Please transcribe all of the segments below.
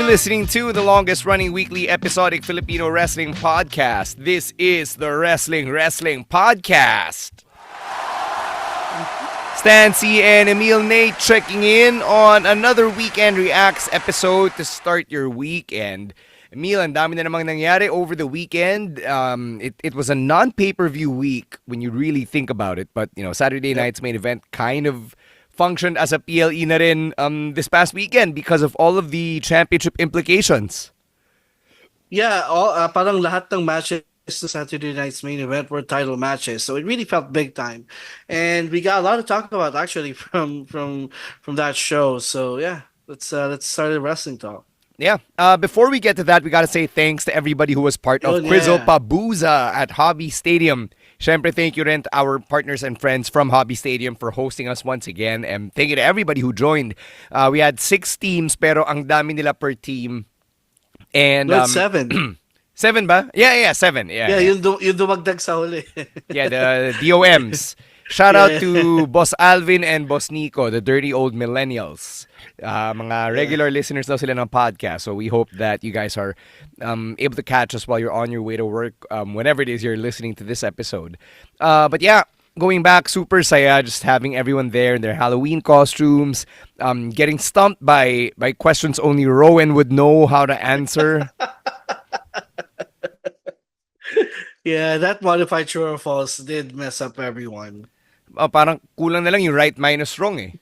listening to the longest-running weekly episodic Filipino wrestling podcast. This is the Wrestling Podcast. Stancy and Emil Nate checking in on another Weekend Reacts episode to start your weekend. Emil, ang dami na namang nangyari over the weekend. It was a non-pay-per-view week when you really think about it. But, Saturday night's main event kind of functioned as a PLE na rin this past weekend because of all of the championship implications. Yeah, parang lahat ng matches sa Saturday night's main event were title matches, so it really felt big time, and we got a lot to talk about actually from that show. So yeah, let's start the wrestling talk. Yeah. Before we get to that, we gotta say thanks to everybody who was part of Quizzle Pabuza at Hobby Stadium. Syempre, thank you rin to our partners and friends from Hobby Stadium for hosting us once again. And thank you to everybody who joined. We had 6 teams, pero ang dami nila per team. And 7. 7 ba? Yeah, 7. Yeah. Yung dumagdag sa huli. Yeah, the DOMs. Shout out to Boss Alvin and Boss Nico, the dirty old millennials. Mga regular listeners daw sila ng podcast. So we hope that you guys are able to catch us while you're on your way to work, whenever it is you're listening to this episode. But yeah, going back, super saya, just having everyone there in their Halloween costumes, getting stumped by questions only Rowan would know how to answer. Yeah, that modified true or false did mess up everyone. Parang kulang na lang yung right minus wrong eh.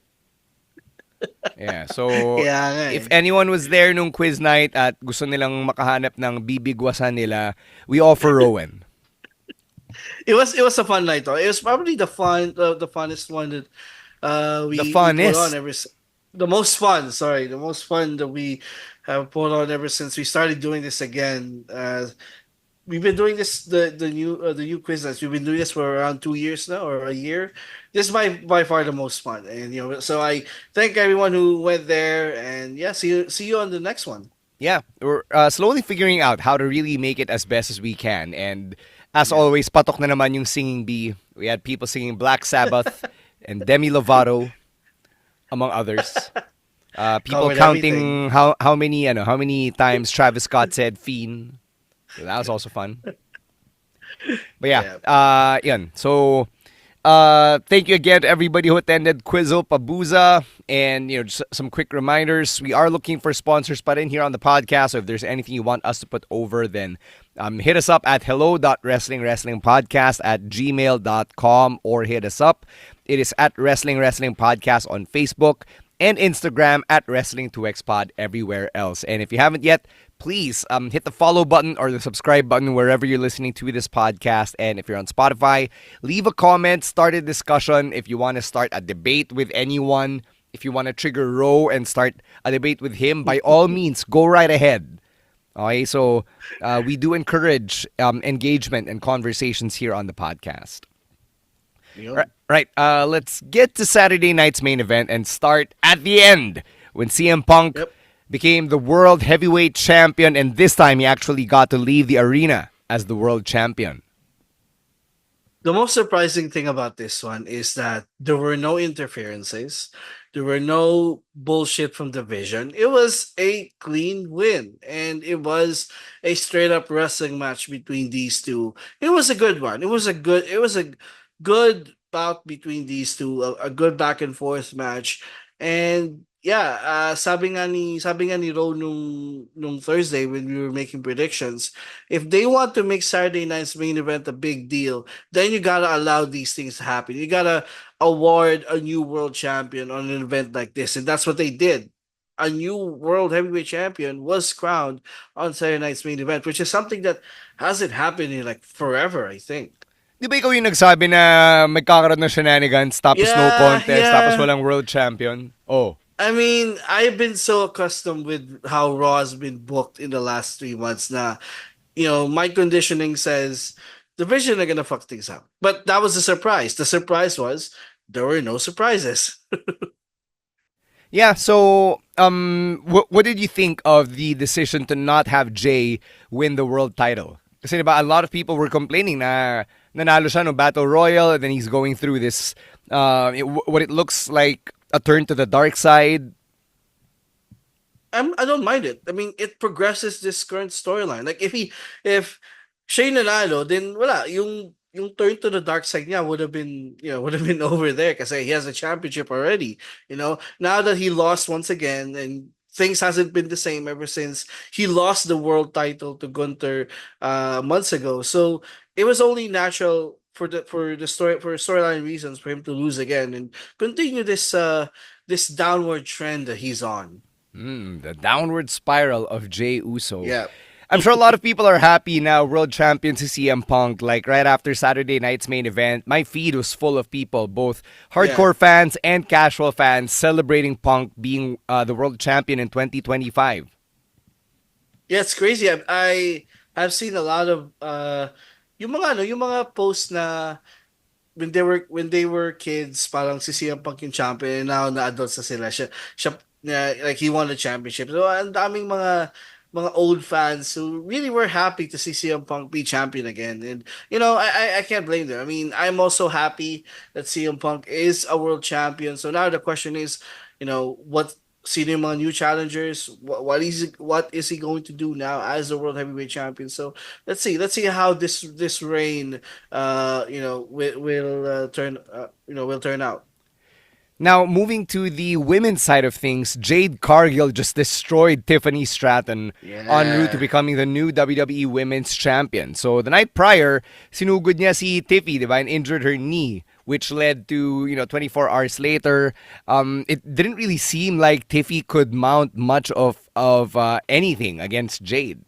Yeah, so if anyone was there nung quiz night at gusto nilang makahanap ng bibigwasan nila, we offer Rowan. It was a fun night though. It was probably the funnest one that we put on the most fun that we have put on ever since we started doing this again. We've been doing this the new quiz nights. We've been doing this for around 2 years now, or a year. This is by far the most fun, and so I thank everyone who went there, and yeah, see you on the next one. Yeah, we're slowly figuring out how to really make it as best as we can, and as always, patok na naman yung singing bee. We had people singing Black Sabbath and Demi Lovato, among others. People counting how many times Travis Scott said "fiend." So that was also fun. But yeah, yun. So, thank you again to everybody who attended Quizzle Pabuza. And, just some quick reminders. We are looking for sponsors pa rin here on the podcast. So if there's anything you want us to put over, then hit us up at hello.wrestlingwrestlingpodcast@gmail.com or hit us up. It is at Wrestling Podcast on Facebook and Instagram at Wrestling2XPod everywhere else. And if you haven't yet, please hit the follow button or the subscribe button wherever you're listening to this podcast. And if you're on Spotify, leave a comment, start a discussion. If you want to start a debate with anyone, if you want to trigger Ro and start a debate with him, by all means, go right ahead. Okay, so we do encourage engagement and conversations here on the podcast. Yep. Right. Let's get to Saturday night's main event and start at the end when CM Punk became the world heavyweight champion, and this time he actually got to leave the arena as the world champion. The most surprising thing about this one is that there were no interferences. There were no bullshit from division. It was a clean win, and it was a straight up wrestling match between these two. It was a good one. It was a good bout between these two, a good back and forth match. And yeah, sabi nga ni Ro nung Thursday when we were making predictions, if they want to make Saturday night's main event a big deal, then you gotta allow these things to happen. You gotta award a new world champion on an event like this, and that's what they did. A new world heavyweight champion was crowned on Saturday night's main event, which is something that hasn't happened in like forever, I think. Di ba ikaw yung nagsabi na magkakaroon ng shenanigans tapos no contest tapos walang world champion? Oh. I mean, I've been so accustomed with how Raw has been booked in the last 3 months na, my conditioning says division are gonna fuck things up. But that was the surprise. The surprise was there were no surprises. Yeah, so what did you think of the decision to not have Jay win the world title? Kasi diba, a lot of people were complaining na nanalo siya no Battle Royal, and then he's going through this, what it looks like a turn to the dark side. I don't mind it. I mean, it progresses this current storyline. Like if Shane nanalo, then wala yung turn to the dark side niya would have been, would have been over there because he has a championship already. Now that he lost once again, and things hasn't been the same ever since he lost the world title to Gunther months ago. So it was only natural for storyline reasons for him to lose again and continue this downward trend that he's on. The downward spiral of Jey Uso. Yeah. I'm sure a lot of people are happy now, world champion to CM Punk. Like right after Saturday night's main event, my feed was full of people, both Yeah. hardcore fans and casual fans, celebrating Punk being the world champion in 2025. Yeah, it's crazy. I've seen a lot of yung mga posts na when they were kids, parang si CM Punk yung champion, and now na adults na sila. Like he won the championship. So ang daming mga old fans who really were happy to see CM Punk be champion again. And I can't blame them. I mean, I'm also happy that CM Punk is a world champion. So now the question is, what sino yung mga new challengers? What is he going to do now as the world heavyweight champion? So let's see how this reign will turn out. Now, moving to the women's side of things, Jade Cargill just destroyed Tiffany Stratton en route to Yeah. becoming the new WWE Women's Champion. So, the night prior, sinugod niya si Tiffy, di ba, and injured her knee, which led to, 24 hours later, it didn't really seem like Tiffy could mount much of anything against Jade.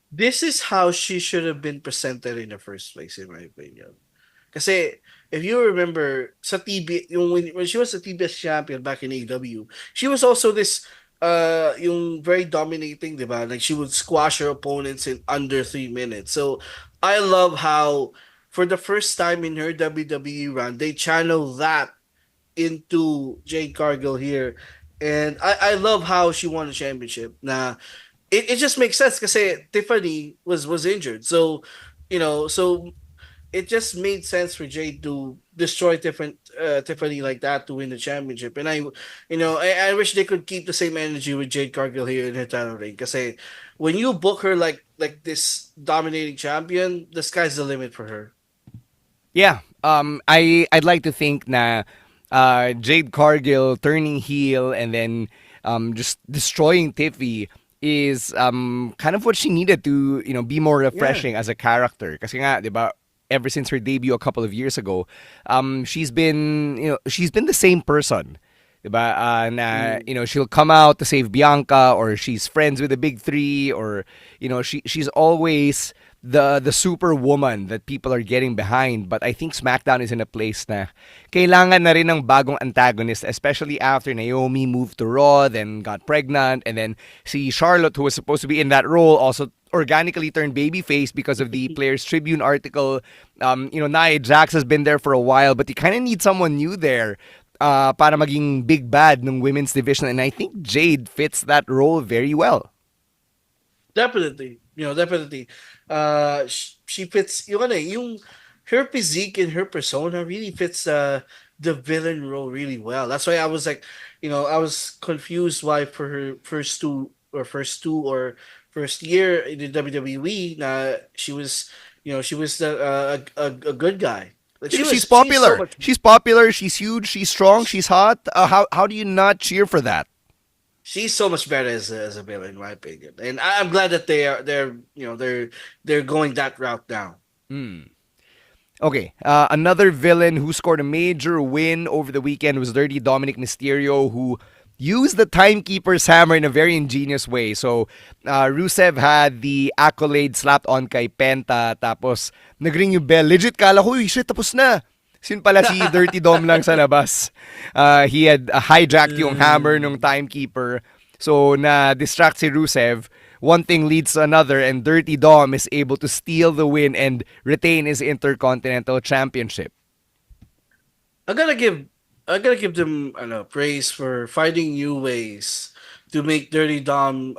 This is how she should have been presented in the first place, in my opinion. Kasi if you remember sa when she was a TBS champion back in AEW, she was also this yung very dominating, 'di ba? Like she would squash her opponents in under 3 minutes. So I love how for the first time in her WWE run, they channel that into Jade Cargill here. And I love how she won the championship. Na it just makes sense kasi Tiffany was injured. So it just made sense for Jade to destroy Tiffany like that to win the championship. And I wish they could keep the same energy with Jade Cargill here in her title reign. Because when you book her like this dominating champion, the sky's the limit for her. Yeah, I'd like to think na Jade Cargill turning heel and then just destroying Tiffy is kind of what she needed to be more Yeah. refreshing as a character. Kasi nga, 'di ba? Ever since her debut a couple of years ago, she's been the same person. 'Di ba? Na Mm. she'll come out to save Bianca, or she's friends with the big three, or she's always the superwoman that people are getting behind. But I think SmackDown is in a place na kailangan na rin ng bagong antagonist, especially after Naomi moved to Raw, then got pregnant, and then si Charlotte, who was supposed to be in that role, also organically turned babyface because of the Players Tribune article. Nia Jax has been there for a while, but you kind of need someone new there para maging big bad ng women's division. And I think Jade fits that role very well. Definitely. Definitely. She fits yung her physique and her persona really fits the villain role really well. That's why I was like, I was confused why for her first year in the WWE, she was a good guy. Like Yeah, she's she's so popular. much. She's popular. She's huge. She's strong. She's hot. How do you not cheer for that? She's so much better as a villain, in my opinion, and I'm glad that they're going that route now. Okay, another villain who scored a major win over the weekend was Dirty Dominic Mysterio, who used the Timekeeper's hammer in a very ingenious way. So, Rusev had the accolade slapped on kay Penta, tapos nagring yung bell. Legit, kala ko, uy, shit, tapos na. Sin pala si Dirty Dom lang sa labas. He had hijacked yung hammer ng Timekeeper. So, na-distract si Rusev. One thing leads to another, and Dirty Dom is able to steal the win and retain his Intercontinental Championship. I gotta give them praise for finding new ways to make Dirty Dom's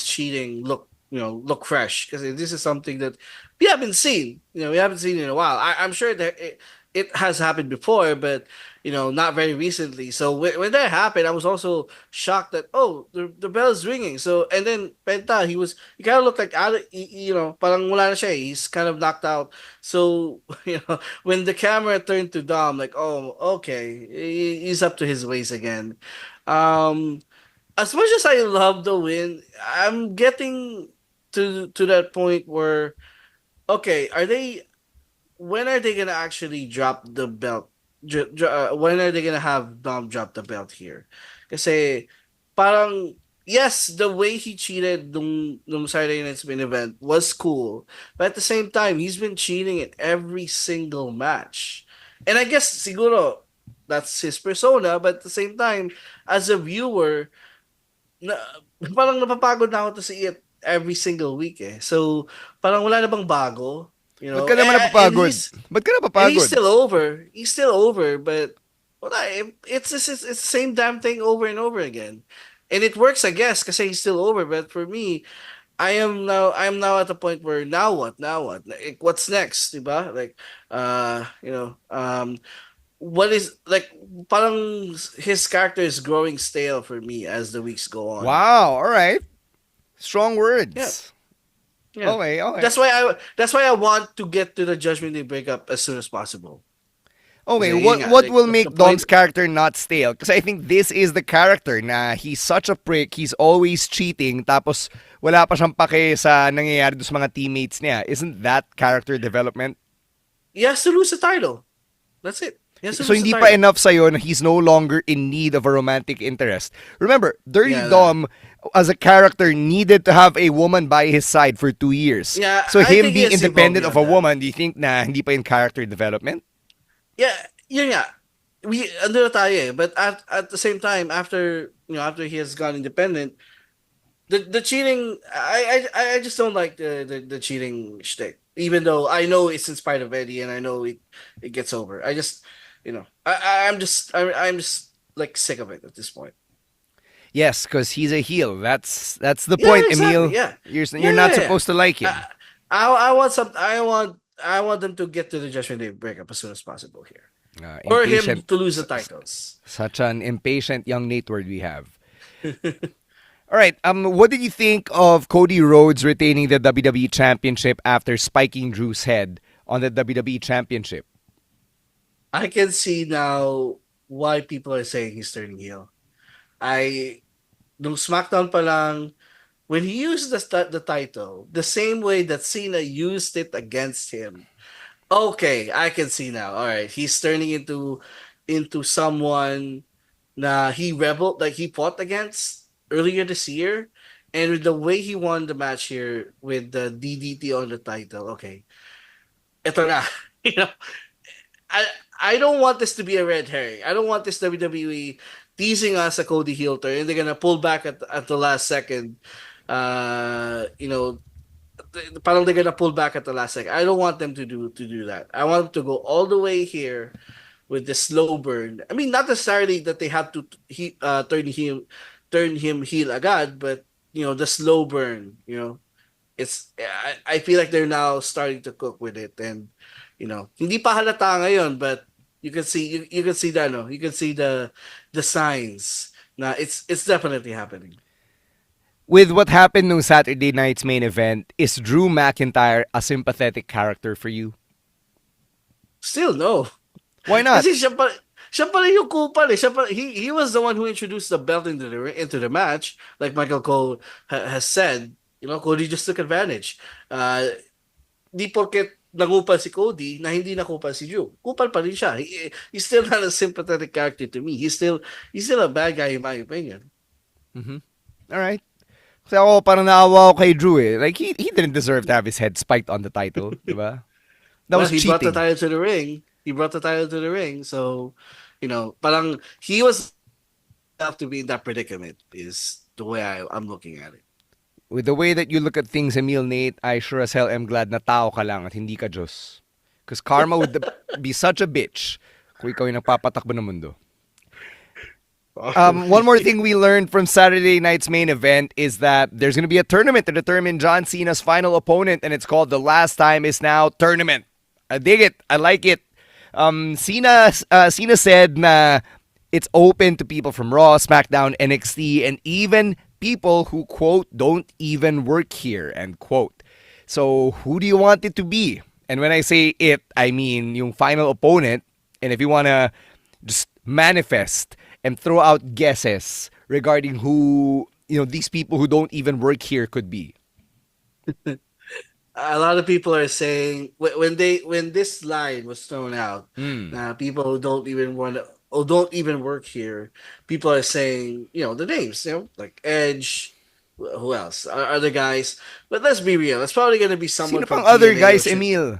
cheating look fresh, because this is something that we haven't seen in a while. I'm sure that it has happened before, but not very recently. So when that happened, I was also shocked that, oh, the bell is ringing. So and then Penta, he kind of looked like out of, parang wala na siya. He's kind of knocked out. So when the camera turned to Dom, like, oh, okay, he's up to his ways again. Um, as much as I love the win, I'm getting to that point where, okay, when are they gonna actually drop the belt? When are they gonna have Dom drop the belt here? Kasi parang, yes, the way he cheated nung Saturday Night's main event was cool, but at the same time, he's been cheating in every single match. And I guess siguro that's his persona, but at the same time, as a viewer, na, parang napapagod na ako to see it every single week eh. So parang wala na bang bago, Ba't ka naman and napapagod? Ba't ka he's napapagod? still over. He's still over, but wala, it's the same damn thing over and over again. And it works, I guess, kasi he's still over. But for me, I am now at the point where now what? Now what? Like, what's next, diba? Like, what is like? Parang his character is growing stale for me as the weeks go on. Wow, all right. Strong Yeah, words. yeah. Okay, okay. That's why I want to get to the Judgment Day breakup as soon as possible. Okay, Kasi yun nga, what like will the make point. Dom's character not stale? Because I think this is the character na he's such a prick, he's always cheating, tapos wala pa siyang pake sa nangyayari doon sa mga teammates niya. Isn't that character development? He has to lose the title. That's it. He has to So lose the hindi pa title. enough sa'yo na he's no longer in need of a romantic interest. Remember, Dirty Yeah, nah. Dom as a character needed to have a woman by his side for 2 years. Yeah, So I him think he being has evolved independent of beyond a that. woman, do you think na hindi pa in character development? Yeah, yun nga. Ano na tayo eh. But at the same time, after he has gone independent, the cheating, I just don't like the cheating shtick. Even though I know it's in spite of Eddie and I know it gets over. I just, I'm just like sick of it at this point. Yes, because he's a heel. That's the Yeah, point, exactly. Emil. Yeah. You're Yeah, not yeah, yeah. supposed to like him. I, I want some. I want them to get to the Judgment Day breakup as soon as possible here, or him Impatient, to lose the titles. such an impatient young Nate word we have. All right. What did you think of Cody Rhodes retaining the WWE Championship after spiking Drew's head on the WWE Championship? I can see now why people are saying he's turning heel. I nung SmackDown pa lang, when he used the title, the same way that Cena used it against him. Okay, I can see now. All right, he's turning into someone na he rebelled, like he fought against earlier this year, and with the way he won the match here with the DDT on the title. Okay, ito na. You know, I I don't want this to be a red herring. I don't want this WWE teasing us a Cody heel turn, and they're gonna pull back at the last second. Uh, you know, Parang they're gonna pull back at the last second. I don't want them to do that. I want them to go all the way here with the slow burn. I mean, not necessarily that they have to turn him heel agad, but the slow burn. I feel like they're now starting to cook with it, and hindi pa halata ngayon, but you can see that, no, you can see the signs. Na it's definitely happening. With what happened on Saturday night's main event, is Drew McIntyre a sympathetic character for you? Still no. Why not? Kasi siya pa rin yung kupal eh. He was the one who introduced the belt into the match. Like Michael Cole has said, Cody just took advantage. Di porket nangupal si Cody na hindi nakupal si Drew. Kupal pa rin siya. He's still not a sympathetic character to me. He's still a bad guy in my opinion. Mm-hmm. All right. Kasi ako parang naawa ako kay Drew eh. Like, he didn't deserve to have his head spiked on the title, di ba? That Well, was he brought the cheating. title to the ring. He brought the title to the ring. So, parang he was have to be in that predicament is the way I'm looking at it. With the way that you look at things, Emil Nate, I sure as hell am glad na tao ka lang at hindi ka Diyos. Because karma would be such a bitch kung ikaw yung nagpapatakbo ng mundo. One more thing we learned from Saturday night's main event is that there's going to be a tournament to determine John Cena's final opponent, and it's called the Last Time Is Now Tournament. I dig it. I like it. Cena said na it's open to people from Raw, SmackDown, NXT, and even people who, quote, don't even work here, end quote. So, who do you want it to be? And when I say it, I mean yung final opponent. And if you want to just manifest and throw out guesses regarding who, these people who don't even work here could be. A lot of people are saying when this line was thrown out, Mm. people who don't even want to or don't even work here, people are saying the names, like Edge, who else? Other guys. But let's be real, it's probably gonna be someone Sino from pang other TNA or guys, Emil?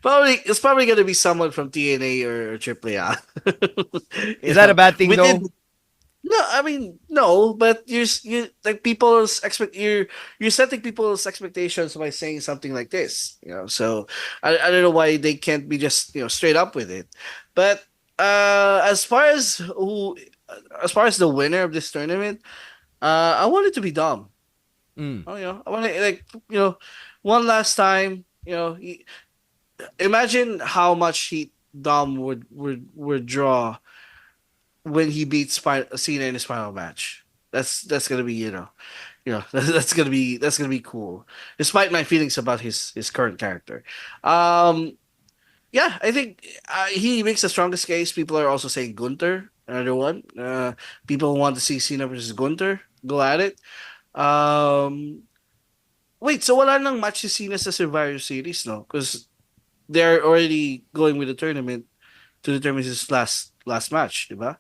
probably gonna be someone from TNA or AAA. Is that a bad thing, Within. though? No, I mean no, but you like you're setting people's expectations by saying something like this, So I don't know why they can't be just straight up with it. But as far as the winner of this tournament, I want it to be Dom. Mm. Oh, I want it like one last time. Imagine how much heat Dom would draw when he beats Cena in his final match. That's gonna be that's gonna be cool. Despite my feelings about his current character, yeah, I think he makes the strongest case. People are also saying Gunter, another one. People want to see Cena versus Gunter. Go at it. Um, Wait, so wala nang match si Cena sa Survivor Series, no? Because they're already going with the tournament to determine his last match, di ba?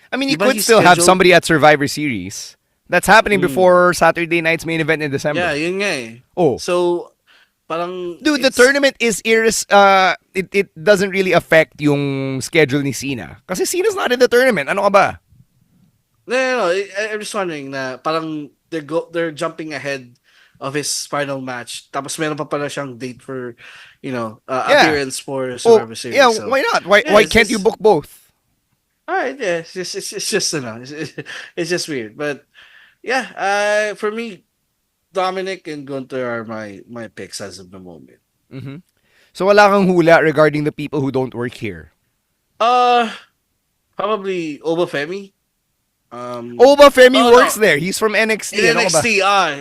I mean, Di you ba could he still have scheduled? somebody at Survivor Series. That's happening Mm. before Saturday night's main event in Yeah, December. yun nga eh. Oh, So, parang dude, the it's tournament is it doesn't really affect yung schedule ni Cena. Kasi Cena's not in the tournament. Ano ka ba? no. I'm just wondering na parang they're jumping ahead of his final match. Tapos meron pa pala siyang date for, Yeah. appearance for Oh, Survivor yeah, Series. So, why not? Why yeah, why it's can't you just book both? all right. Yeah, it's just it's just weird. But yeah, for me, Dominic and Gunther are my picks as of the moment. Mhm. So wala kang hula regarding the people who don't work here. Uh, Probably Obafemi. Um, Oba Femi oh works no, there. He's from in NXT. Ano ka ba? NXT.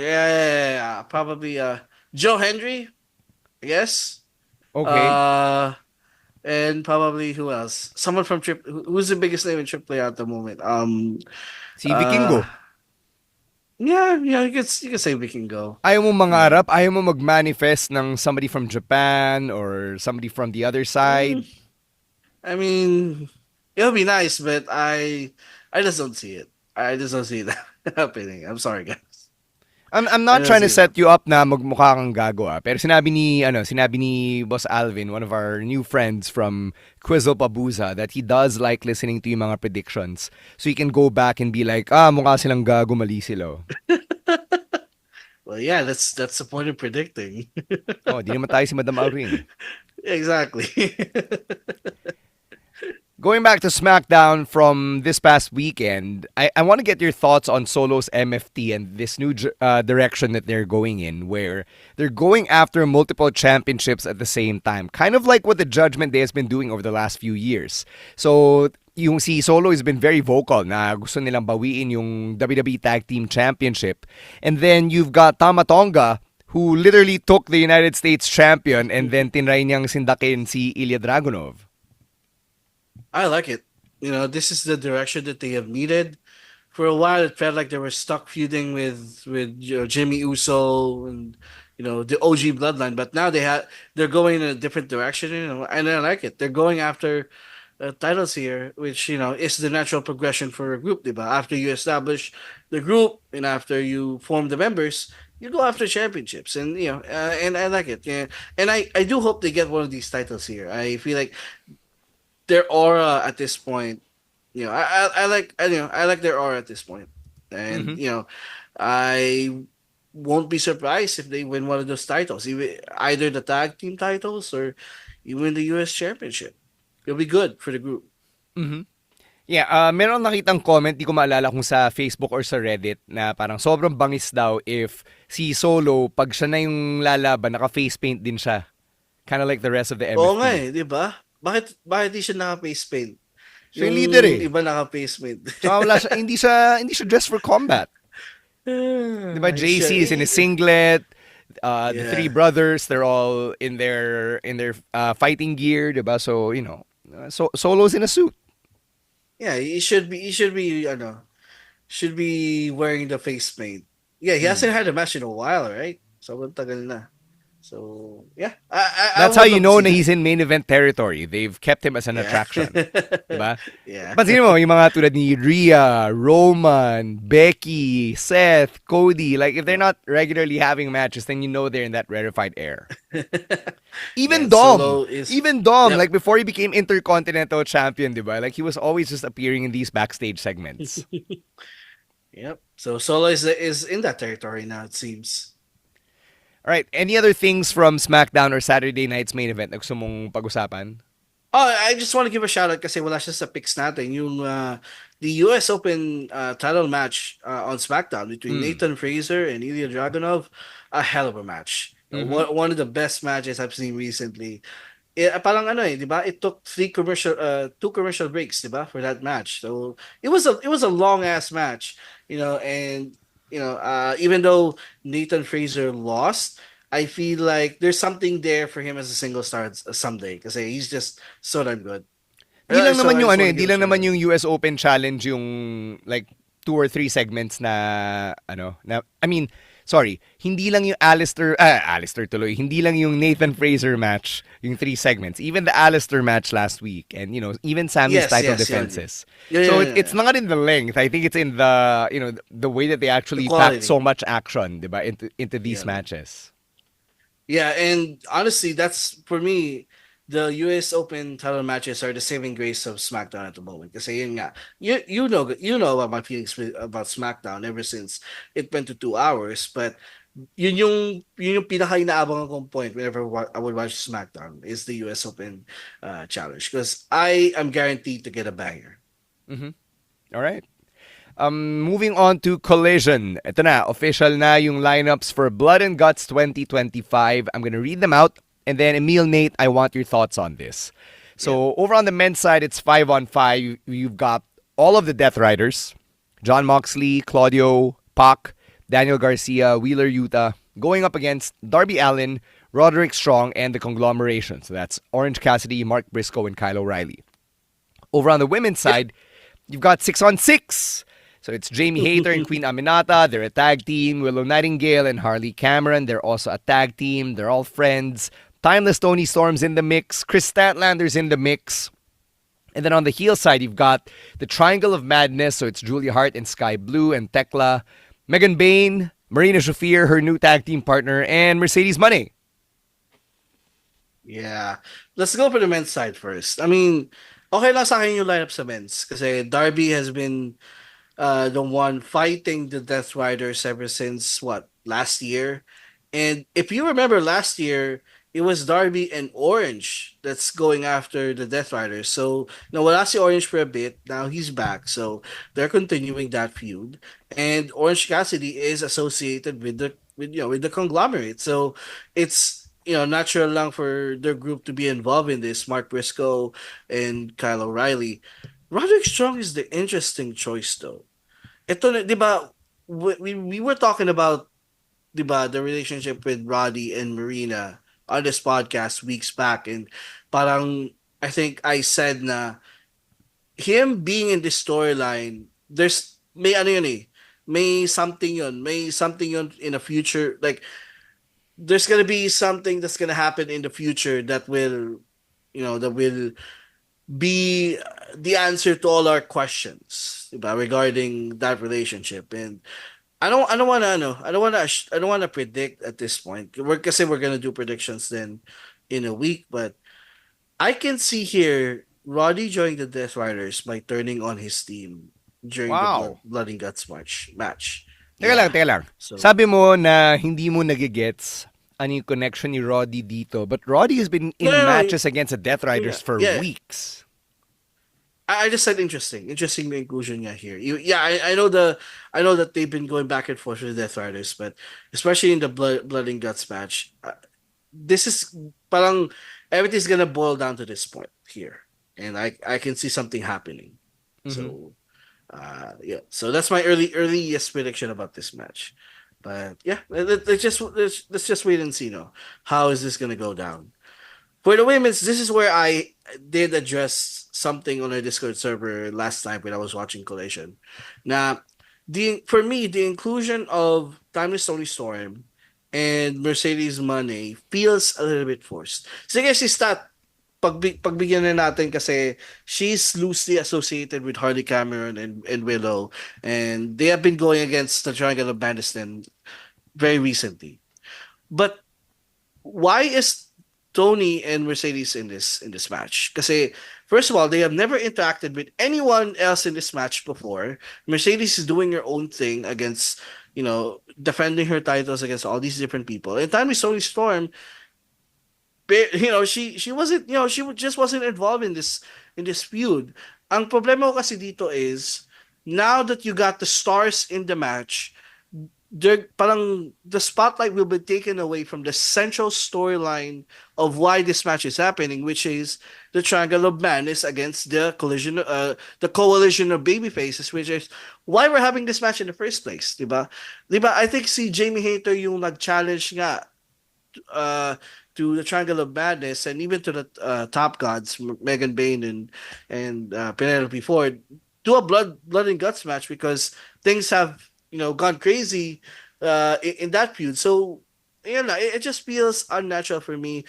Yeah. Probably Joe Hendry, I guess. Okay. Uh, and probably who else? Someone from who's the biggest name in AAA at the moment? Si Uh, Vikingo. yeah. You can say we can go. Ayaw mo Yeah. mangarap, ayaw mo mag-manifest ng somebody from Japan or somebody from the other Mm, side. I mean, it'll be nice, but I just don't see it. I just don't see that happening. I'm sorry, guys. I'm I not don't trying to see that. set you up na magmukha kang gago pero sinabi ni Boss Alvin, one of our new friends from Quizzle Pabuza, that he does like listening to yung mga predictions. So he can go back and be like, mukha silang gago, mali sila. Well, yeah, that's the point of predicting. Oh, di naman tayo si Madam Auring. Exactly. Going back to SmackDown from this past weekend, I want to get your thoughts on Solo's MFT and this new direction that they're going in, where they're going after multiple championships at the same time. Kind of like what the Judgment Day has been doing over the last few years. So, yung si Solo has been very vocal na gusto nilang bawiin yung WWE Tag Team Championship. And then you've got Tama Tonga, who literally took the United States champion and then tinry niyang sindakin si Ilya Dragunov. I like it. This is the direction that they have needed. For a while, it felt like they were stuck feuding with Jimmy Uso and the OG bloodline, but now they're going in a different direction, and I like it. They're going after titles here, which is the natural progression for a group, diba? After you establish the group and after you form the members, you go after championships, and and I like it. Yeah, and I do hope they get one of these titles here. I feel like their aura at this point. I like their aura at this point, and Mm-hmm. I won't be surprised if they win one of those titles, either the tag team titles or even the U.S. Championship. It'll be good for the group. Mm-hmm. Yeah, meron nakitang comment, di ko maalala kung sa Facebook or sa Reddit, na parang sobrang bangis daw if si Solo, pag siya na yung lalaban, naka-face paint din siya. Kind of like the rest of the Oo nga MFT. di ba? bakit di siya naka-face paint? Siya Yung yung leader eh. iba naka-face paint. Tsaka wala siya, hindi siya dressed for combat. Di ba? Siya, JC is in a singlet. The three yeah. brothers, they're all in their fighting gear, di ba? So, Solo's in a suit. Yeah, should be wearing the face paint. Yeah, he hasn't Mm. had a match in a while, right? Sobrang tagal na. So, yeah, I That's how would you love to know see na that. he's in main event territory. They've kept him as an Yeah. attraction. Diba? Yeah. Pansin mo, yung mga tulad ni Rhea, Roman, Becky, Seth, Cody, like if they're not regularly having matches, then you know they're in that rarefied air. Yeah, Even Dom, Solo is even Dom, yep. like before he became Intercontinental Champion, diba? Like he was always just appearing in these backstage segments. Yep. So Solo is in that territory now, it seems. All right, any other things from SmackDown or Saturday night's main event na gusto mong pag-usapan? Oh, I just want to give a shout out kasi wala siya sa picks natin. Yung the US Open title match on SmackDown between Mm. Nathan Fraser and Ilya Dragunov, a hell of a match. Mm-hmm. One of the best matches I've seen recently. Parang ano 'di ba? It took two commercial breaks, 'di ba, for that match. So it was a long ass match, and even though Nathan Fraser lost, I feel like there's something there for him as a single star someday because he's just so damn good. Di lang So naman I yung just ano want eh, to di give a lang shout naman out. yung US Open Challenge yung like two or three segments na I mean, sorry, hindi lang yung Alistair tuloy, hindi lang yung Nathan Fraser match, yung three segments. Even the Alistair match last week and even Sammy's Yes, title yes, yun. defenses. Yeah, So yeah, it's yeah. not in the length. I think it's in the, the way that they The actually packed so quality. much action, 'di ba, into these Yeah. matches. Yeah, and honestly, that's for me. The US Open title matches are the saving grace of SmackDown at the moment. Kasi yun nga, you know about my feelings about SmackDown ever since it went to 2 hours. But yun yung pinaka inaabangan kong point whenever I would watch SmackDown is the US Open challenge because I am guaranteed to get a banger. Mhm. All right. Moving on to Collision. Ito na, official na yung lineups for Blood and Guts 2025. I'm gonna read them out, and then Emil, Nate, I want your thoughts on this. Yeah. So over on the men's side, it's 5-on-5. You've got all of the Death Riders: John Moxley, Claudio, Pac, Daniel Garcia, Wheeler Yuta, going up against Darby Allin, Roderick Strong, and the Conglomeration. So that's Orange Cassidy, Mark Briscoe, and Kyle O'Reilly. Over on the women's Yep. side, you've got 6-on-6. So it's Jamie Hayter and Queen Aminata. They're a tag team. Willow Nightingale and Harley Cameron. They're also a tag team. They're all friends. Timeless Tony Storm's in the mix. Chris Statlander's in the mix. And then on the heel side, you've got the Triangle of Madness. So it's Julia Hart and Sky Blue and Tekla. Megan Bain, Marina Shafir, her new tag team partner, and Mercedes Money. Yeah. Let's go for the men's side first. I mean, okay lang sa akin yung lineup sa men's kasi Darby has been the one fighting the Death Riders ever since what last year. And if you remember last year, it was Darby and Orange that's going after the Death Riders. So now wala si Orange for a bit. Now he's back. So they're continuing that feud. And Orange Cassidy is associated with the conglomerate. So it's natural lang for their group to be involved in this. Mark Briscoe and Kyle O'Reilly. Roderick Strong is the interesting choice though. Ito na, 'di ba, we were talking about, 'di ba, the relationship with Roddy and Marina on this podcast weeks back and parang I think I said na him being in this storyline, may ano yun eh, may something yun in the future, like there's gonna be something that's gonna happen in the future that will be the answer to all our questions, diba, regarding that relationship. And I don't wanna predict at this point. We're gonna do predictions then in a week, but I can see here Roddy joining the Death Riders by turning on his team during the Wow. Blood and Guts match. Teka lang, Yeah. teka lang. So Sabi mo na hindi mo nagigets ano yung connection ni Roddy dito. But Roddy has been no, in no, no, matches against the Death yeah, Riders for yeah. weeks. I just said interesting the inclusion yeah here. Yeah, I know that they've been going back and forth with the Death Riders, but especially in the Blood and Guts match, this is parang everything's gonna boil down to this point here, and I can see something happening. Mm-hmm. So yeah, so that's my earliest prediction about this match. But yeah, let's just wait and see. No, how is this gonna go down? For the women's, this is where I did address something on our Discord server last night when I was watching Collation. Now, for me, the inclusion of Timeless Tony Storm and Mercedes Money feels a little bit forced. Sige, si Stat, pagbigyan na natin kasi she's loosely associated with Harley Cameron and Willow, and they have been going against the Triangle of Bandiston very recently. But why is Tony and Mercedes in this match? Because first of all, they have never interacted with anyone else in this match before. Mercedes is doing her own thing against, defending her titles against all these different people. And time with Tony Storm, she wasn't, just wasn't involved in this feud. Ang problema ko kasi dito is now that you got the stars in the match, parang the spotlight will be taken away from the central storyline of why this match is happening, which is the Triangle of Madness against the coalition of baby faces, which is why we're having this match in the first place, diba? Diba? I think si Jamie Hayter yung nag-challenge nga uh, to the Triangle of Madness and even to the top gods, Megan Bain and Penelope Ford, do a blood and guts match because things have gone crazy in that feud. So it just feels unnatural for me.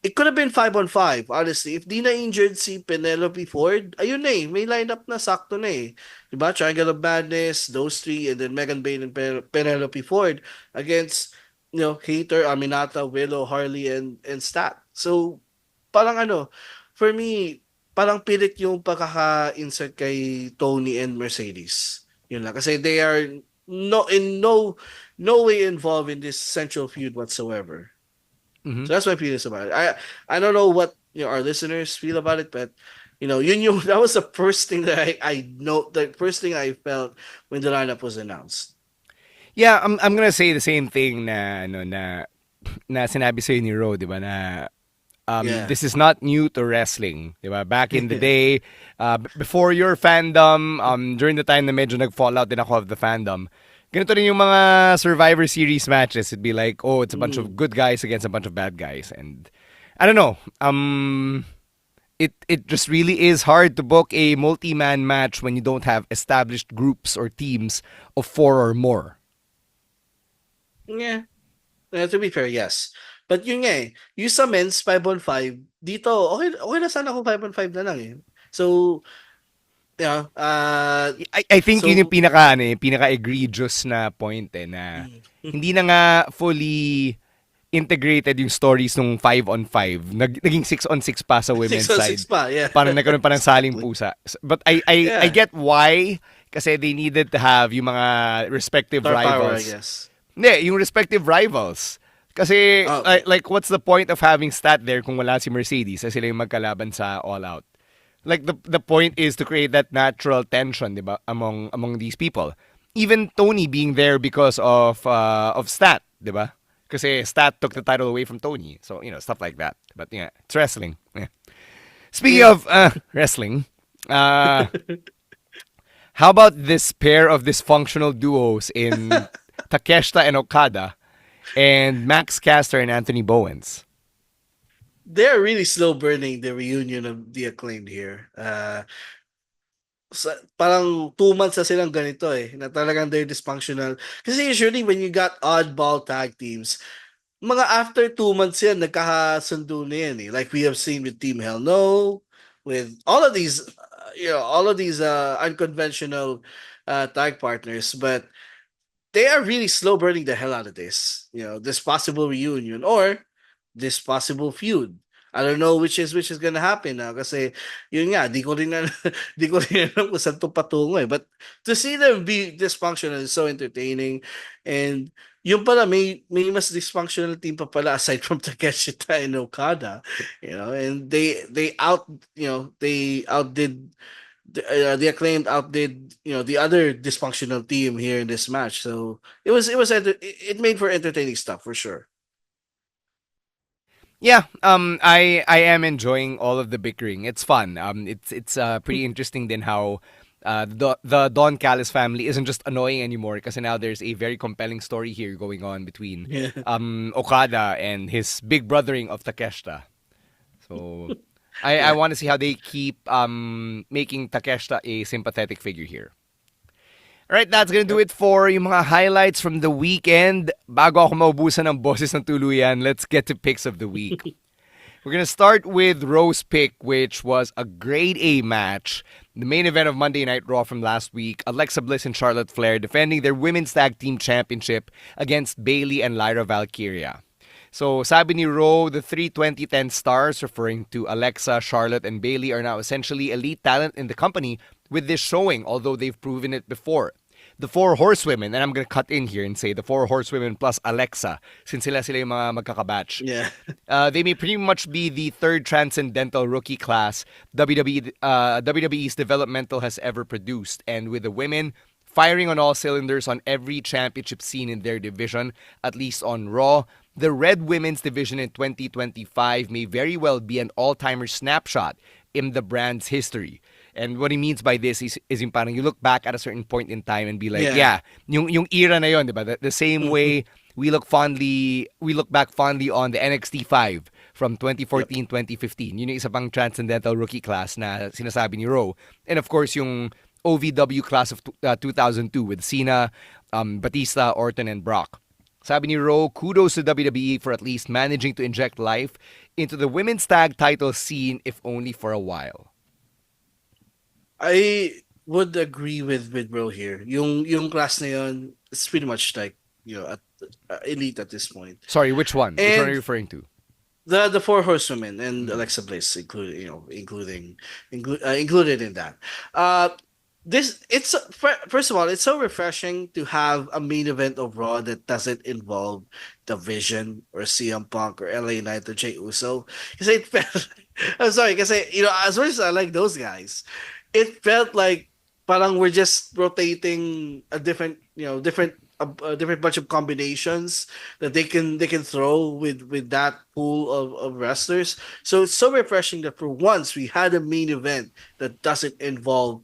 It could have been 5-on-5, honestly. If di na injured si Penelope Ford, ayun na eh. May lineup na sakto na eh. Diba? Triangle of Madness, those three, and then Megan Bain and Penelope Ford against Hater, Aminata, Willow, Harley, and Stat. So, parang for me, parang pilit yung pagkaka-insert kay Tony and Mercedes. Yun lang. Kasi they are no way involved in this central feud whatsoever. Mm-hmm. So that's my feelings about it. I don't know what our listeners feel about it, but yun yung that was the first thing that the first thing I felt when the lineup was announced. Yeah, I'm gonna say the same thing na ano na sinabi sa'yo ni Ro, di ba, na Yeah. this is not new to wrestling, di ba? Back in the Yeah. day, before your fandom, during the time na medyo nag-fall out din ako of the fandom, ganito rin yung mga Survivor Series matches. It'd be like, oh, it's a bunch of Mm. good guys against a bunch of bad guys. And I don't know, it just really is hard to book a multi-man match when you don't have established groups or teams of four or more. Yeah. To be fair, yes. But yun nga eh, yung sa men's 5-on-5, dito, okay na sana kung 5-on-5 na lang eh. So, yeah, I think yun yung so, pinaka egregious na point eh, na mm. hindi na nga fully integrated yung stories nung 5-on-5. Naging 6-on-6 pa sa six women's on side. six pa, yeah. Parang nagkaroon pa ng saling Exactly. pusa. But I Yeah. get why, kasi they needed to have yung mga respective Star power, I rivals. guess. Hindi, yung respective rivals. Kasi, Oh, like, what's the point of having Stat there kung wala si Mercedes? Kasi sila yung magkalaban sa All Out. Like, the point is to create that natural tension, di ba, among these people. Even Tony being there because of Stat, di ba? Kasi Stat took the title away from Tony. So, stuff like that. But, yeah, it's wrestling. Yeah. Speaking yeah. of wrestling, uh, how about this pair of dysfunctional duos in Takeshita and Okada and Max Caster and Anthony Bowens? They're really slow burning the reunion of the acclaimed here. Parang 2 months na silang ganito eh, na talagang they're dysfunctional. Kasi usually when you got oddball tag teams, mga after 2 months yan, nagkakasundo na yan eh. Like we have seen with Team Hell No, with all of these, unconventional tag partners. But they are really slow burning the hell out of this. This possible reunion or this possible feud. I don't know which is gonna happen now kasi yun nga di ko rin na, di ko rin alam kung saan to patungo eh. But to see them be dysfunctional is so entertaining, and yung pala may mas dysfunctional team pa pala aside from Takeshita and Okada, and they outdid the acclaimed outdid the other dysfunctional team here in this match. So it made for entertaining stuff for sure. Yeah, I am enjoying all of the bickering. It's fun. It's pretty interesting then how the Don Callis family isn't just annoying anymore because now there's a very compelling story here going on between Yeah. Okada and his big brothering of Takeshita. So I Yeah. want to see how they keep making Takeshita a sympathetic figure here. All right, that's gonna do Yep. it for yung mga highlights from the weekend. Bago ako maubusan ng boses ng tuluyan, let's get to picks of the week. We're going to start with Rose Pick, which was a grade A match. The main event of Monday Night Raw from last week, Alexa Bliss and Charlotte Flair defending their Women's Tag Team Championship against Bayley and Lyra Valkyria. So, sabi ni Ro, the 32010 stars, referring to Alexa, Charlotte, and Bayley, are now essentially elite talent in the company with this showing, although they've proven it before. The four horsewomen, and I'm gonna cut in here and say the four horsewomen plus Alexa, since sila yung mga magkakabatch. Yeah. They may pretty much be the third transcendental rookie class WWE's developmental has ever produced. And with the women firing on all cylinders on every championship scene in their division, at least on Raw, the Red Women's division in 2025 may very well be an all-timer snapshot in the brand's history. And what he means by this is yung parang you look back at a certain point in time and be like, Yeah. yeah, yung era na yon, di ba? The same way we look back fondly on the NXT 5 from Yep. 2014-2015. Yun yung isa pang transcendental rookie class na sinasabi ni Ro. And of course, yung OVW class of 2002 with Cena, Batista, Orton, and Brock. Sabi ni Ro, kudos to WWE for at least managing to inject life into the women's tag title scene, if only for a while. I would agree with bro here. Yung class na yun, it's pretty much like, at elite at this point. Sorry, which one? Which one are you And referring to? the four horsewomen and Mm. Alexa Bliss included in that. Uh this it's first of all, it's so refreshing to have a main event of Raw that doesn't involve the Vision or CM Punk or LA Knight or Jey Uso. Because it felt I'm sorry, because as much as I like those guys, it felt like parang we're just rotating a different bunch of combinations that they can throw with that pool of wrestlers. So it's so refreshing that for once we had a main event that doesn't involve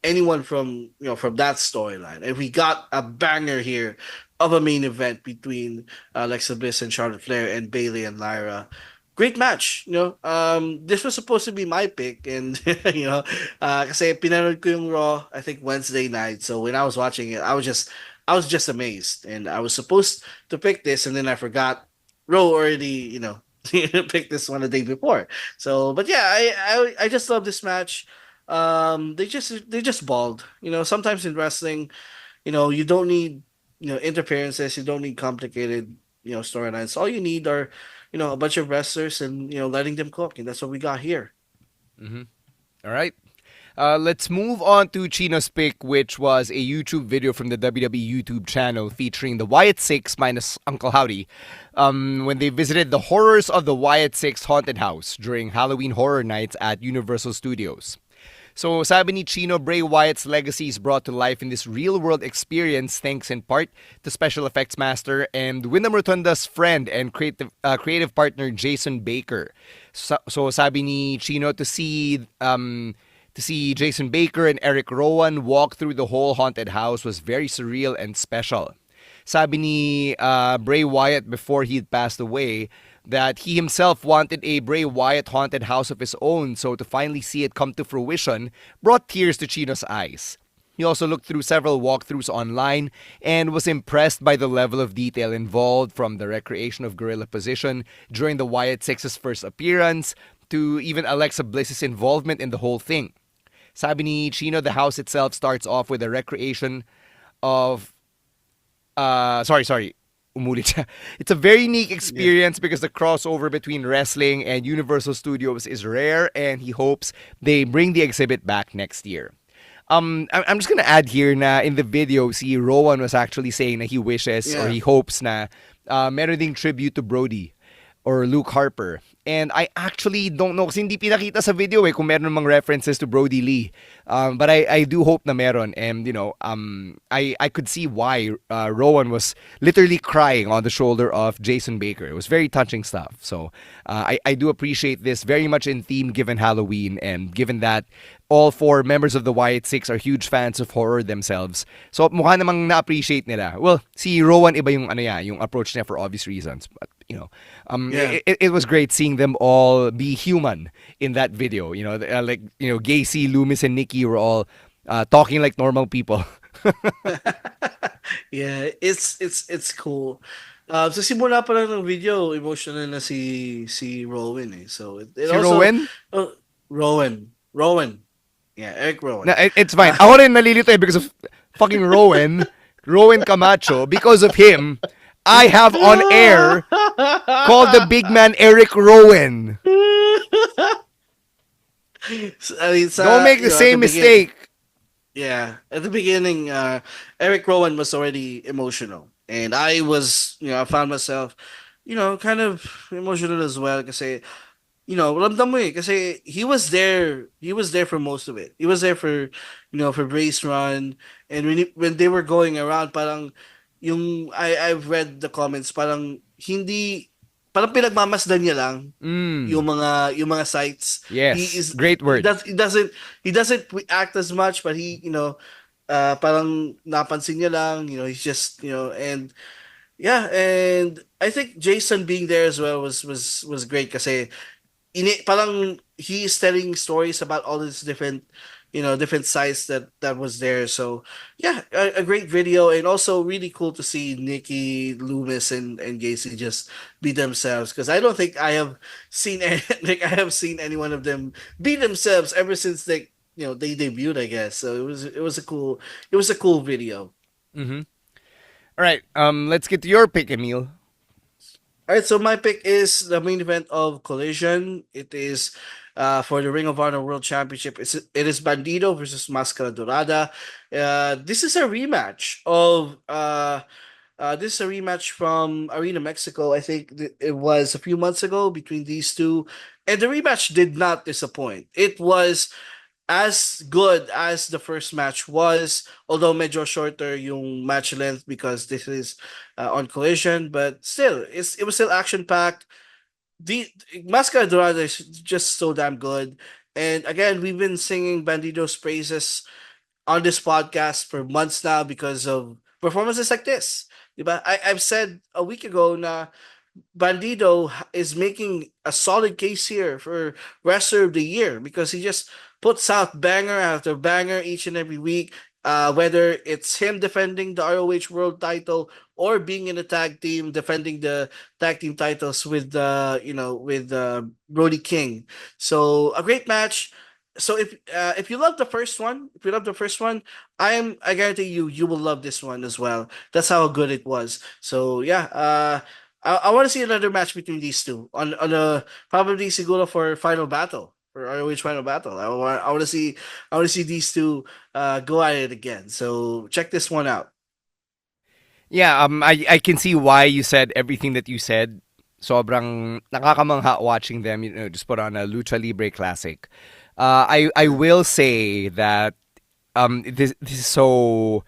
anyone from that storyline, and we got a banger here of a main event between Alexa Bliss and Charlotte Flair and Bayley and Lyra. Great match, this was supposed to be my pick, and kasi pinanood ko yung Raw, I think Wednesday night. So when I was watching it, I was just amazed, and I was supposed to pick this, and then I forgot. Raw already, picked this one the day before. So, but yeah, I just love this match. They just balled. Sometimes in wrestling, you don't need interferences. You don't need complicated storylines. All you need are a bunch of wrestlers and letting them cook, and that's what we got here. Mm-hmm. All right. Let's move on to Chino's pick, which was a YouTube video from the WWE YouTube channel featuring the Wyatt Six minus Uncle Howdy when they visited the horrors of the Wyatt Six haunted house during Halloween Horror Nights at Universal Studios. So sabi ni Chino, Bray Wyatt's legacy is brought to life in this real-world experience thanks in part to special effects master and Wyndham Rotunda's friend and creative partner Jason Baker. So sabi ni Chino, to see Jason Baker and Eric Rowan walk through the whole haunted house was very surreal and special. Sabi ni Bray Wyatt before he had passed away that he himself wanted a Bray Wyatt haunted house of his own, so to finally see it come to fruition brought tears to Chino's eyes. He also looked through several walkthroughs online and was impressed by the level of detail involved, from the recreation of gorilla position during the Wyatt Six's first appearance to even Alexa Bliss's involvement in the whole thing. Sabi ni Chino, the house itself starts off with a recreation of sorry. Umulit siya. It's a very unique Yeah. experience because the crossover between wrestling and Universal Studios is rare, and he hopes they bring the exhibit back next year. I'm just gonna add here na in the video, si Rowan was actually saying na he wishes or Yeah. he hopes na meron ding tribute to Brody or Luke Harper And I actually don't know kasi hindi pinakita sa video eh kung meron namang references to Brody Lee. But I do hope na meron. And, I could see why Rowan was literally crying on the shoulder of Jason Baker. It was very touching stuff. So I do appreciate this, very much in theme given Halloween and given that all four members of the Wyatt Six are huge fans of horror themselves. So mukha namang na-appreciate nila. Well, si Rowan iba yung yung approach niya for obvious reasons. But Yeah. it was great seeing them all be human in that video. Gacy, Loomis, and Nikki were all talking like normal people. Yeah, it's cool. Sa simula pa lang ng video, emotional na si Rowan eh. So it Si also Rowan? Rowan. Yeah, Eric Na, Rowan. it's fine. Ako rin nalilito eh because of fucking Rowan Camacho. Because of him, I have on air called the big man Eric Rowan. I mean, Don't make the at the same beginning, mistake. yeah, at the beginning, Eric Rowan was already emotional, and I found myself, kind of emotional as well, kasi ramdam mo eh, kasi he was there for most of it. He was there for Race Run, and when they were going around, parang, I've read the comments, parang pinagmamasdan niya lang Mm, yung mga sites. He yes, is great he word. does he doesn't act as much, but parang napansin niya lang, he's just, and yeah, and I think Jason being there as well was great, kasi parang he is telling stories about all these different sites that was there. So yeah, a great video, and also really cool to see Nikki, Loomis, and Gacy just be themselves, because I don't think I have seen like I have seen any one of them be themselves ever since they debuted, I guess. So it was a cool video. Mm-hmm. All right, let's get to your pick, Emil. All right, so my pick is the main event of Collision. It is for the Ring of Honor World Championship. It is Bandido versus Mascara Dorada. This is a rematch of this is a rematch from Arena Mexico. I think it was a few months ago between these two, and the rematch did not disappoint. It was as good as the first match was, although medyo shorter yung match length because this is on Collision, but still, it was still action packed. The Mascara Dorada is just so damn good, and again, we've been singing Bandido's praises on this podcast for months now because of performances like this. Diba? I've said a week ago na Bandido is making a solid case here for wrestler of the year, because he just puts out banger after banger each and every week. Whether it's him defending the ROH World Title or being in a tag team defending the tag team titles with Brody King. So a great match. So if you love the first one, I guarantee you will love this one as well. That's how good it was. So yeah, I want to see another match between these two on a probably siguro for Final Battle, for ROH Final Battle. I want to see these two go at it again. So check this one out. Yeah, I can see why you said everything that you said. Sobrang nakakamangha watching them, just put on a Lucha Libre classic. I will say that this is so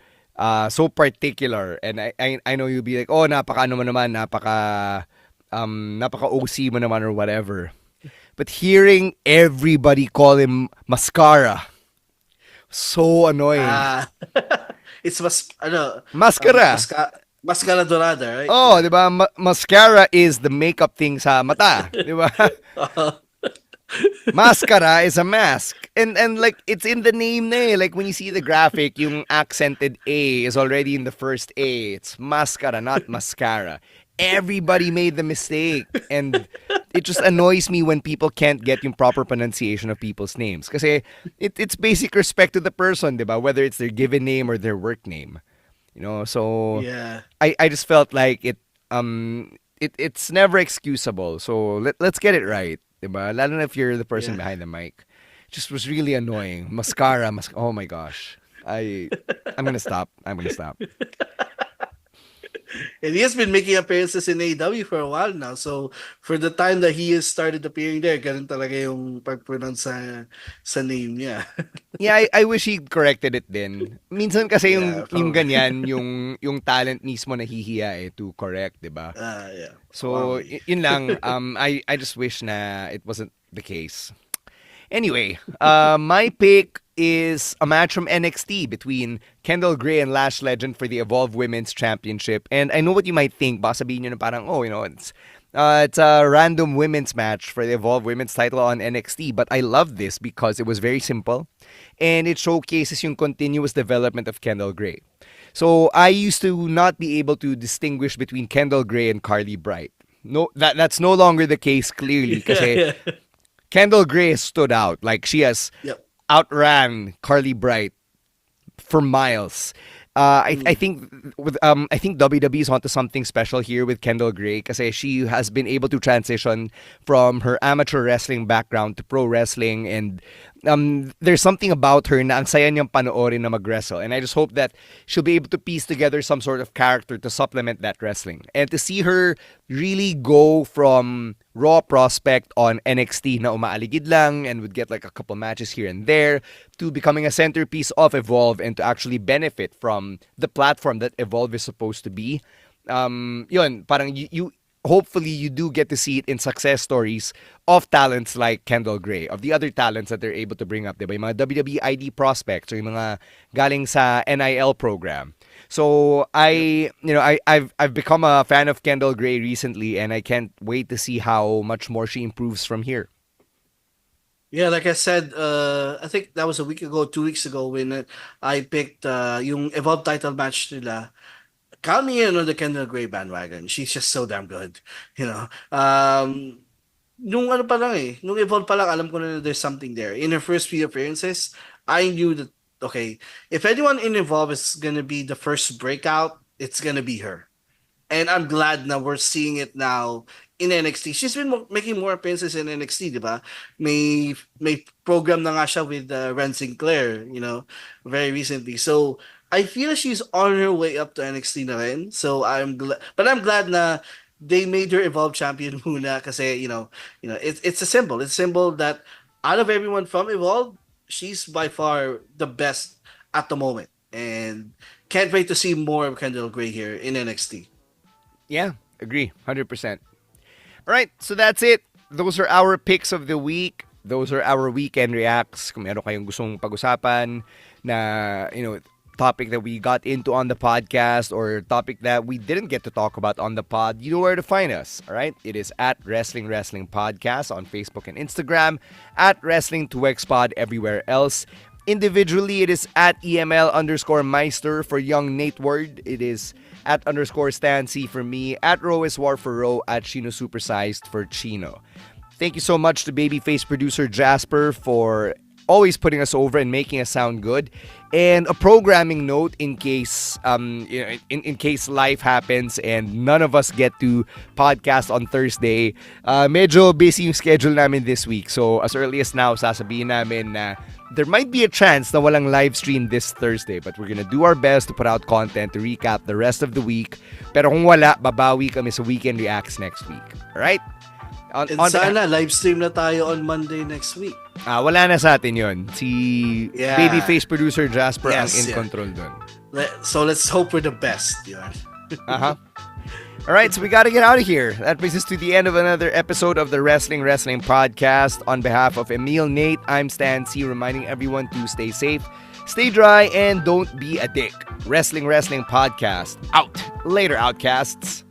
particular, and I know you'll be like, oh, napaka ano mo naman, napaka OC mo naman or whatever. But hearing everybody call him Mascara, so annoying. Ah, it's Mascara. Mascara Dorada, right? Oh, Yeah. 'di ba? Mascara is the makeup thing sa mata, 'di ba? Mascara is a mask. And like it's in the name na eh. Like when you see the graphic, yung accented A is already in the first A. It's mascara, not mascara. Everybody made the mistake. And it just annoys me when people can't get yung proper pronunciation of people's names. Kasi it's basic respect to the person, diba? Whether it's their given name or their work name. So Yeah. I just felt like it's never excusable. So let's get it right. Diba? Lalo na if you're the person Yeah. behind the mic. Just was really annoying. Mascara, oh my gosh. I'm gonna stop. I'm gonna stop. And he has been making appearances in AEW for a while now. So for the time that he has started appearing there, ganun talaga yung pag-pronounce sa name niya. Yeah, I wish he corrected it din. Minsan kasi Yeah, yung probably. ganyan, yung talent mismo nahihiya to correct, 'di ba? Yeah, So, probably. yun lang. I just wish na it wasn't the case. Anyway, my pick is a match from NXT between Kendall Gray and Lash Legend for the Evolve Women's Championship. And I know what you might think. Baka sabihin nyo na parang, oh, it's a random women's match for the Evolve Women's title on NXT. But I love this because it was very simple. And it showcases yung continuous development of Kendall Gray. So I used to not be able to distinguish between Kendall Gray and Carly Bright. No, that's no longer the case clearly Yeah, kasi yeah. Kendall Gray has stood out. Like she has Yep. outran Carly Bright for miles. I Mm. think I think WWE is onto something special here with Kendall Gray because she has been able to transition from her amateur wrestling background to pro wrestling, and there's something about her na ang saya niyang panoorin na mag-wrestle, and I just hope that she'll be able to piece together some sort of character to supplement that wrestling, and to see her really go from raw prospect on NXT na umaaligid lang and would get like a couple matches here and there to becoming a centerpiece of Evolve and to actually benefit from the platform that Evolve is supposed to be. Yun, parang you hopefully you do get to see it in success stories of talents like Kendall Gray, of the other talents that they're able to bring up, diba? Yung mga WWE ID prospects or yung mga galing sa NIL program. So Yep. I've become a fan of Kendall Gray recently, and I can't wait to see how much more she improves from here. Yeah, like I said, I think that was a week ago, 2 weeks ago when I picked yung Evolve title match nila. Count me in on the Kendall Gray bandwagon. She's just so damn good. You know. Nung ano pa lang nung Evolve pa lang, alam ko na there's something there. In her first few appearances, I knew that, okay, if anyone in Evolve is gonna be the first breakout, it's gonna be her. And I'm glad na we're seeing it now in NXT. She's been making more appearances in NXT, di ba? May program na nga siya with Ren Sinclair, very recently. So I feel she's on her way up to NXT na rin. So I'm glad na they made her Evolve champion muna kasi it's a symbol. It's a symbol that out of everyone from Evolve, she's by far the best at the moment. And can't wait to see more of Kendall Gray here in NXT. Yeah, agree, 100%. All right, so that's it. Those are our picks of the week. Those are our weekend reacts. Kung meron kayong gustong pag-usapan na, topic that we got into on the podcast or topic that we didn't get to talk about on the pod, you know where to find us. All right, it is at Wrestling Podcast on Facebook and Instagram, at Wrestling 2X Pod everywhere else. Individually, it is at EML_Meister for young Nate Ward. It is at _Stancy for me, at Roes War for Ro, at Chino Supersized for Chino. Thank you so much to babyface producer Jasper for always putting us over and making us sound good. And a programming note in case in case life happens and none of us get to podcast on Thursday. Medyo busy yung schedule namin this week. So as early as now, sasabihin namin na there might be a chance na walang live stream this Thursday, but we're gonna do our best to put out content to recap the rest of the week. Pero kung wala, babawi kami sa Weekend Reacts next week. Alright? And sana live stream na tayo on Monday next week. Wala na sa atin yun. Si Yeah. babyface producer Jasper ang Yes, in yeah. control dun. So let's hope for the best, yun. Uh-huh. All right, so we got to get out of here. That brings us to the end of another episode of the Wrestling Podcast. On behalf of Emil, Nate, I'm Stan C, reminding everyone to stay safe, stay dry, and don't be a dick. Wrestling Podcast. Out. Later, Outcasts.